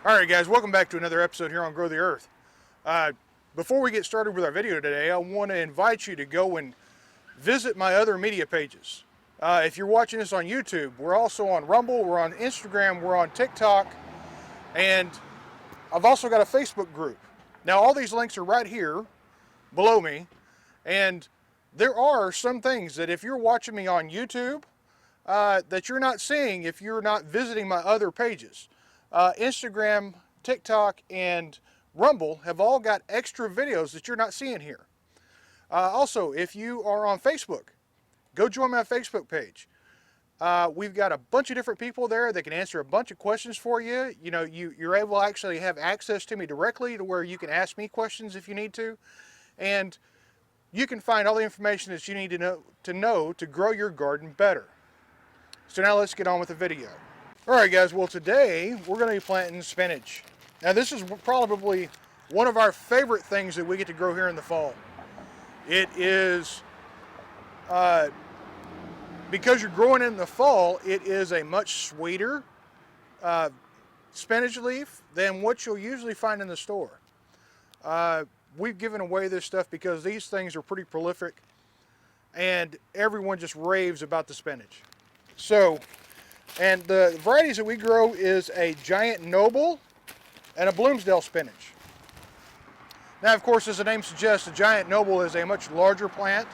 Alright guys, welcome back to another episode here on Grow the Earth. Before we get started with our video today, I want to invite you to go and visit my other media pages. If you're watching this on YouTube, we're also on Rumble, we're on Instagram, we're on TikTok, and I've also got a Facebook group. Now all these links are right here below me, and there are some things that if you're watching me on YouTube that you're not seeing if you're not visiting my other pages. Instagram, TikTok, and Rumble have all got extra videos that you're not seeing here. Also, if you are on Facebook, go join my Facebook page. We've got a bunch of different people there that can answer a bunch of questions for you. You know, you're able to actually have access to me directly to where you can ask me questions if you need to. And you can find all the information that you need to know to grow your garden better. So now let's get on with the video. Alright guys, well today we're going to be planting spinach. Now this is probably one of our favorite things that we get to grow here in the fall. It is, because you're growing it in the fall, it is a much sweeter spinach leaf than what you'll usually find in the store. We've given away this stuff because these things are pretty prolific and everyone just raves about the spinach. So, and the varieties that we grow is a Giant Noble and a Bloomsdale spinach. Now, of course, as the name suggests, the Giant Noble is a much larger plant.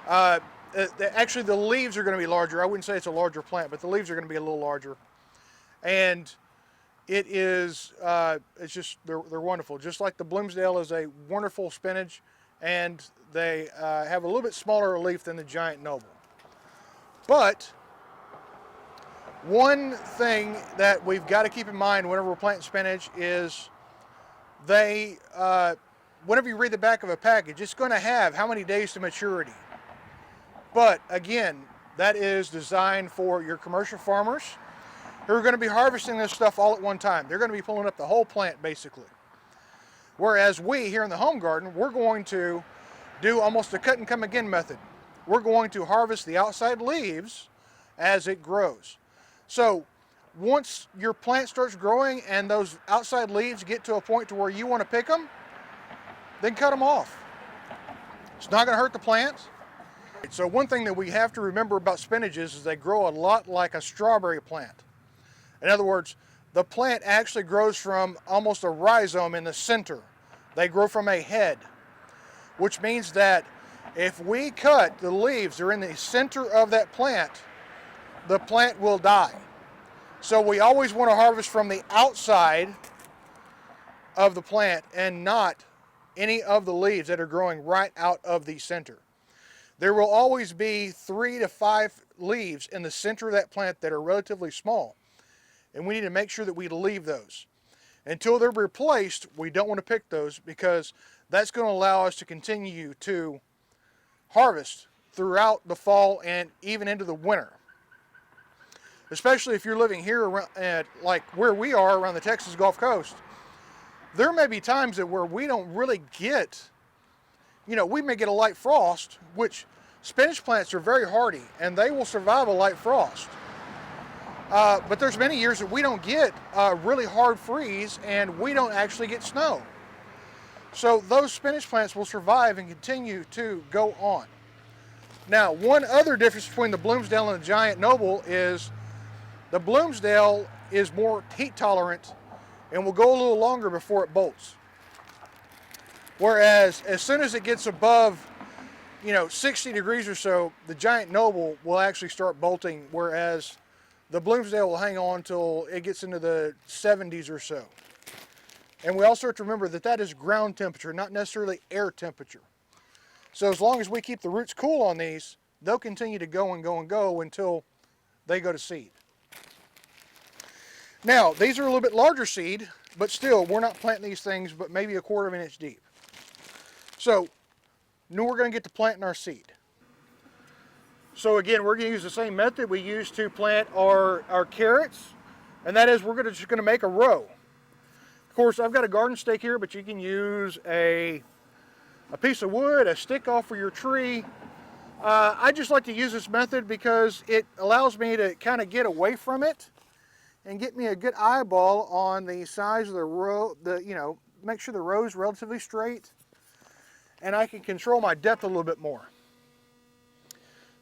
Actually, the leaves are going to be larger. I wouldn't say it's a larger plant, but the leaves are going to be a little larger. And it is, it's just, they're wonderful. Just like the Bloomsdale is a wonderful spinach, and they have a little bit smaller leaf than the Giant Noble. But one thing that we've got to keep in mind whenever we're planting spinach is whenever you read the back of a package, it's going to have how many days to maturity. But again, that is designed for your commercial farmers who are going to be harvesting this stuff all at one time. They're going to be pulling up the whole plant basically. Whereas we here in the home garden, we're going to do almost a cut and come again method. We're going to harvest the outside leaves as it grows. So once your plant starts growing and those outside leaves get to a point to where you want to pick them, then cut them off. It's not going to hurt the plants. So one thing that we have to remember about spinaches is they grow a lot like a strawberry plant. In other words, the plant actually grows from almost a rhizome in the center. They grow from a head, which means that if we cut the leaves that are in the center of that plant, the plant will die. So we always want to harvest from the outside of the plant and not any of the leaves that are growing right out of the center. There will always be 3 to 5 leaves in the center of that plant that are relatively small, and we need to make sure that we leave those. Until they're replaced, we don't want to pick those because that's going to allow us to continue to harvest throughout the fall and even into the winter. Especially if you're living here around, like where we are around the Texas Gulf Coast, there may be times that where we don't really get, we may get a light frost, which spinach plants are very hardy and they will survive a light frost. But there's many years that we don't get a really hard freeze and we don't actually get snow. So those spinach plants will survive and continue to go on. Now, one other difference between the Bloomsdale and the Giant Noble is the Bloomsdale is more heat tolerant and will go a little longer before it bolts. Whereas as soon as it gets above, 60 degrees or so, the Giant Noble will actually start bolting, whereas the Bloomsdale will hang on until it gets into the 70s or so. And we also have to remember that that is ground temperature, not necessarily air temperature. So as long as we keep the roots cool on these, they'll continue to go and go and go until they go to seed. Now, these are a little bit larger seed, but still, we're not planting these things but maybe 1/4 of an inch deep. So, now we're going to get to planting our seed. So again, we're going to use the same method we used to plant our carrots, and that is we're just going to make a row. Of course, I've got a garden stake here, but you can use a piece of wood, a stick off of your tree. I just like to use this method because it allows me to kind of get away from it and get me a good eyeball on the size of the row, make sure the row is relatively straight, and I can control my depth a little bit more.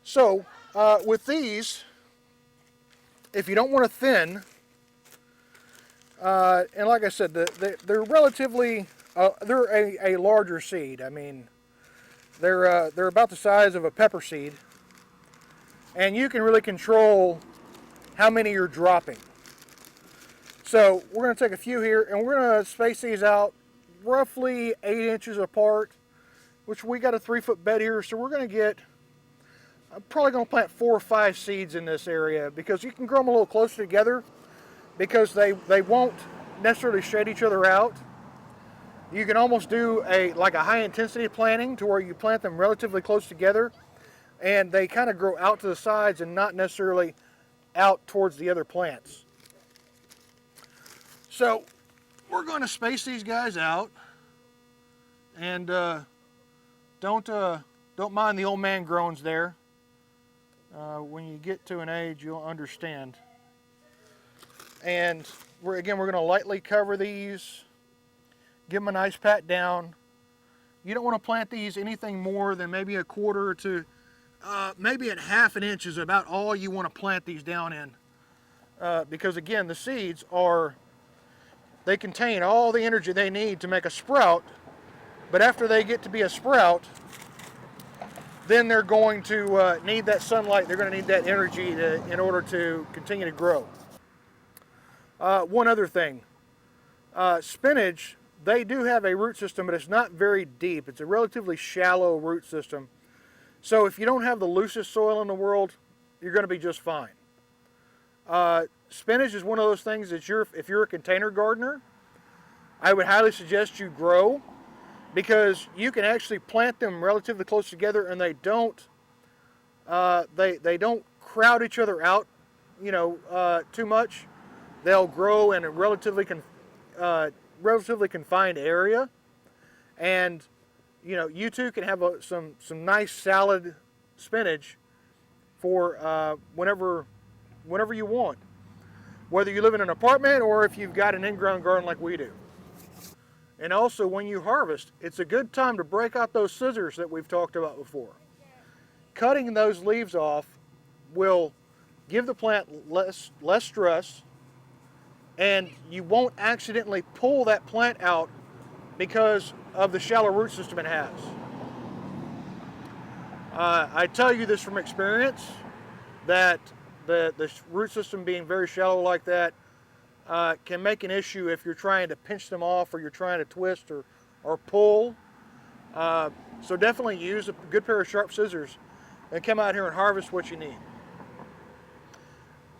So with these, if you don't want to thin, and like I said, they're relatively, they're a larger seed. I mean, they're about the size of a pepper seed, and you can really control how many you're dropping. So we're going to take a few here, and we're going to space these out roughly 8 inches apart, which we got a 3-foot bed here, so we're going to get, I'm probably going to plant 4 or 5 seeds in this area, because you can grow them a little closer together, because they won't necessarily shade each other out. You can almost do like a high intensity planting, to where you plant them relatively close together, and they kind of grow out to the sides and not necessarily out towards the other plants. So we're going to space these guys out, and don't mind the old man groans there. When you get to an age, you'll understand. And we're going to lightly cover these, give them a nice pat down. You don't want to plant these anything more than maybe a quarter to maybe at ½ an inch is about all you want to plant these down in, because again, the seeds they contain all the energy they need to make a sprout, but after they get to be a sprout, then they're going to need that sunlight, they're going to need that energy in order to continue to grow. One other thing, spinach, they do have a root system, but it's not very deep. It's a relatively shallow root system. So if you don't have the loosest soil in the world, you're going to be just fine. Spinach is one of those things that if you're a container gardener, I would highly suggest you grow, because you can actually plant them relatively close together, and they don't crowd each other out, too much. They'll grow in a relatively confined area, and you too can have some nice salad spinach for whenever you want, whether you live in an apartment or if you've got an in-ground garden like we do. And also, when you harvest, it's a good time to break out those scissors that we've talked about before. Cutting those leaves off will give the plant less stress, and you won't accidentally pull that plant out because of the shallow root system it has. I tell you this from experience, that the root system being very shallow like that can make an issue if you're trying to pinch them off, or you're trying to twist or pull. So definitely use a good pair of sharp scissors and come out here and harvest what you need.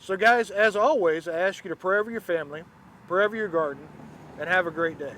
So guys, as always, I ask you to pray over your family, pray over your garden, and have a great day.